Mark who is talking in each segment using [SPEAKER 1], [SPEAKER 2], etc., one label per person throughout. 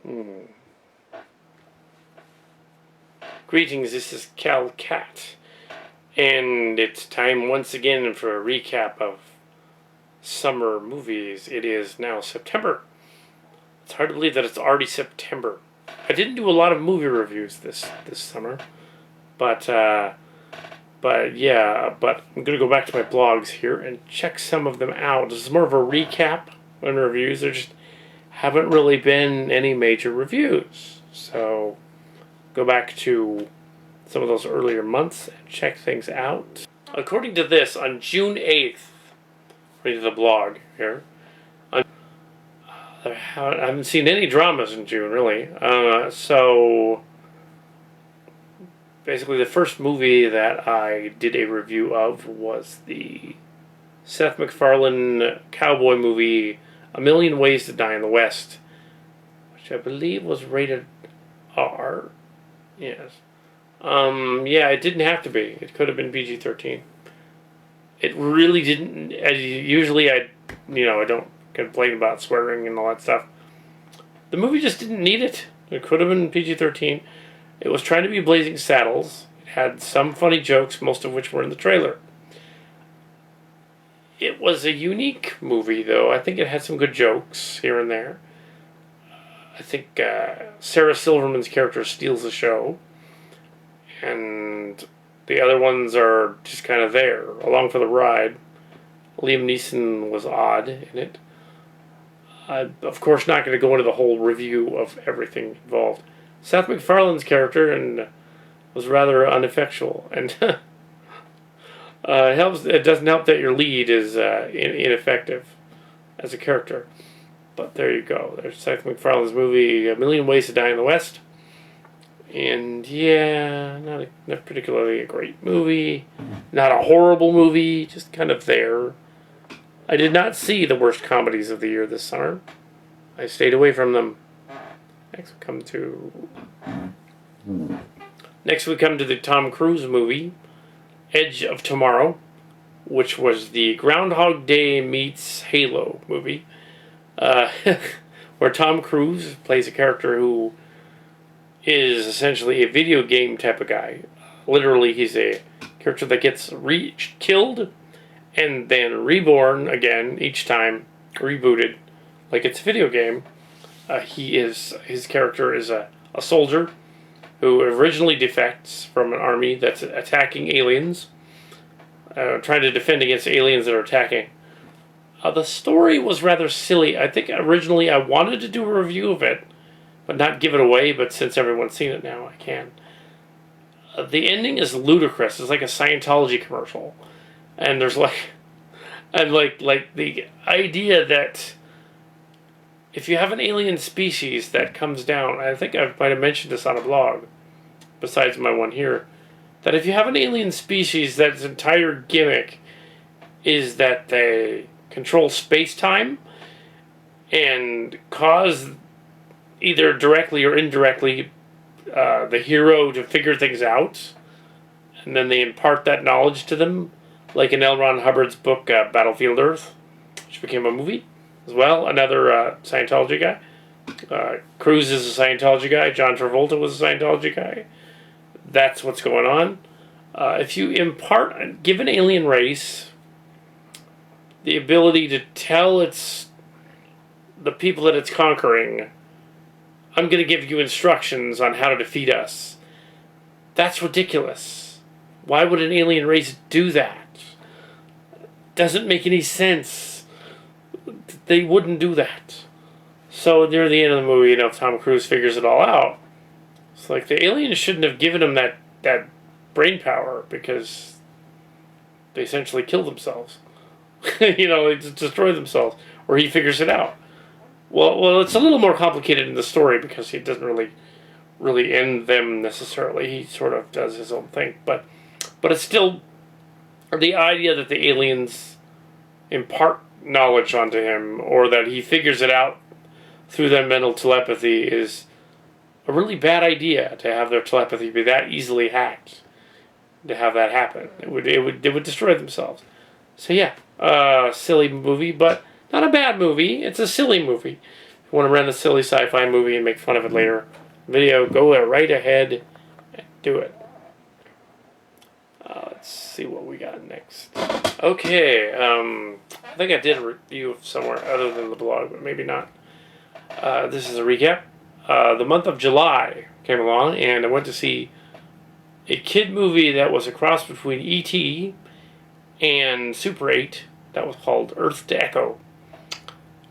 [SPEAKER 1] Hmm. Greetings, this is Cal Cat, and it's time once again for a recap of summer movies. It is now September. It's hard to believe that it's already September. I didn't do a lot of movie reviews this summer, but yeah, but I'm gonna go back to my blogs here and check some of them out. This is more of a recap on reviews. There just haven't really been any major reviews, so go back to some of those earlier months and check things out. According to this, on June 8th, according to the blog here, I haven't seen any dramas in June, really. So basically, the first movie that I did a review of was the Seth MacFarlane cowboy movie, A Million Ways to Die in the West, which I believe was rated R. Yes. Yeah, it didn't have to be. It could have been PG-13. It really didn't. Usually, I don't complain about swearing and all that stuff. The movie just didn't need it. It could have been PG-13. It was trying to be Blazing Saddles. It had some funny jokes, most of which were in the trailer. It was a unique movie, though. I think it had some good jokes here and there. I think Sarah Silverman's character steals the show. And the other ones are just kind of there, along for the ride. Liam Neeson was odd in it. I'm, of course, not going to go into the whole review of everything involved. Seth MacFarlane's character was rather ineffectual, and it doesn't help that your lead is ineffective as a character. But there you go. There's Seth MacFarlane's movie, A Million Ways to Die in the West. And yeah, not particularly a great movie. Not a horrible movie, just kind of there. I did not see the worst comedies of the year this summer. I stayed away from them. Next we come to the Tom Cruise movie, Edge of Tomorrow, which was the Groundhog Day meets Halo movie, where Tom Cruise plays a character who is essentially a video game type of guy. Literally, he's a character that gets killed and then reborn again each time, rebooted, like it's a video game. His character is a soldier who originally defects from an army that's attacking aliens, trying to defend against aliens that are attacking. The story was rather silly. I think originally I wanted to do a review of it, but not give it away, but since everyone's seen it now, I can. The ending is ludicrous. It's like a Scientology commercial. And there's like the idea that if you have an alien species that comes down, I think I might have mentioned this on a blog, besides my one here, that if you have an alien species that's entire gimmick is that they control space-time and cause either directly or indirectly the hero to figure things out, and then they impart that knowledge to them, like in L. Ron Hubbard's book Battlefield Earth, which became a movie as well. Another Scientology guy. Cruise is a Scientology guy. John Travolta was a Scientology guy. That's what's going on. If you give an alien race the ability to tell the people that it's conquering, I'm going to give you instructions on how to defeat us. That's ridiculous. Why would an alien race do that? Doesn't make any sense. They wouldn't do that. So near the end of the movie, Tom Cruise figures it all out. It's like the aliens shouldn't have given him that brain power, because they essentially kill themselves. They destroy themselves. Or he figures it out. Well, it's a little more complicated in the story, because he doesn't really end them necessarily. He sort of does his own thing, but it's still the idea that the aliens impart knowledge onto him, or that he figures it out through their mental telepathy, is a really bad idea. To have their telepathy be that easily hacked, to have that happen, they would destroy themselves. So yeah, silly movie, but not a bad movie. It's a silly movie. If you want to rent a silly sci-fi movie and make fun of it later, video, go right ahead and do it. Let's see what we got next. Okay, I think I did a review somewhere other than the blog, but maybe not. This is a recap. The month of July came along, and I went to see a kid movie that was a cross between E.T. and Super 8 that was called Earth to Echo.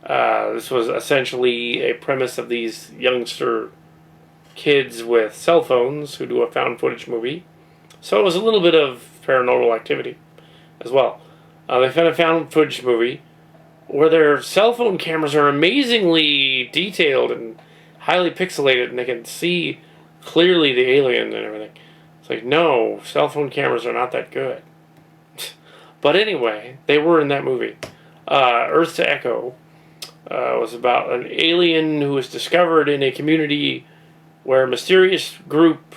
[SPEAKER 1] This was essentially a premise of these youngster kids with cell phones who do a found footage movie. So it was a little bit of paranormal activity as well. They found a found footage movie where their cell phone cameras are amazingly detailed and highly pixelated, and they can see clearly the alien and everything. It's like, no, cell phone cameras are not that good. But anyway, they were in that movie. Earth to Echo was about an alien who was discovered in a community where a mysterious group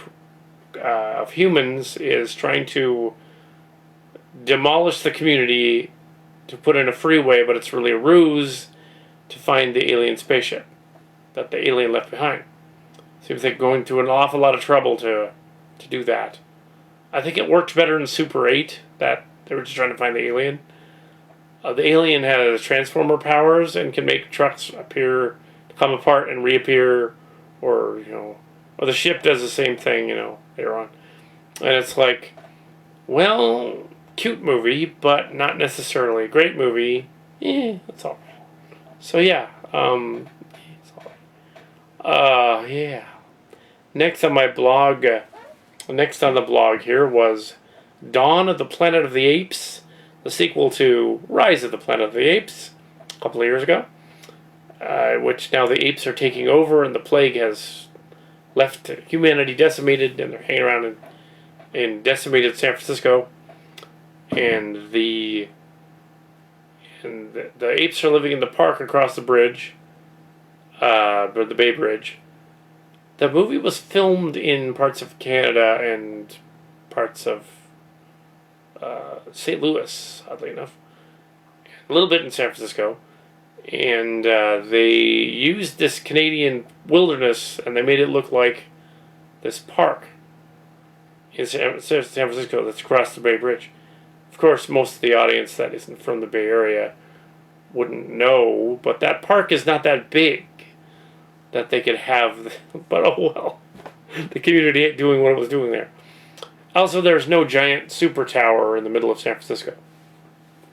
[SPEAKER 1] of humans is trying to demolish the community to put in a freeway, but it's really a ruse to find the alien spaceship that the alien left behind. Seems like going through an awful lot of trouble to do that. I think it worked better in Super 8 that they were just trying to find the alien. The alien has transformer powers and can make trucks appear, come apart and reappear, or or the ship does the same thing, later on. And it's like, well, cute movie, but not necessarily a great movie. That's all right. So yeah, it's all right. Yeah. Next on the blog here was Dawn of the Planet of the Apes, the sequel to Rise of the Planet of the Apes, a couple of years ago, which now the apes are taking over and the plague has left humanity decimated, and they're hanging around in decimated San Francisco, and the apes are living in the park across the bridge, or the Bay Bridge. The movie was filmed in parts of Canada and parts of St. Louis, oddly enough, a little bit in San Francisco, and they used this Canadian wilderness and they made it look like this park in San Francisco that's across the Bay Bridge. Of course, most of the audience that isn't from the Bay Area wouldn't know, but that park is not that big that they could have, but oh well, the community doing what it was doing there. Also, there's no giant super tower in the middle of San Francisco.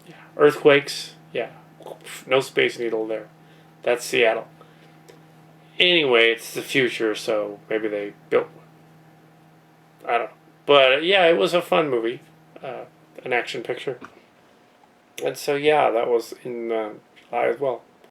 [SPEAKER 1] Yeah. Earthquakes, yeah. No Space Needle there. That's Seattle. Anyway, it's the future, so maybe they built one. I don't know. But yeah, it was a fun movie. An action picture. And so yeah, that was in July as well.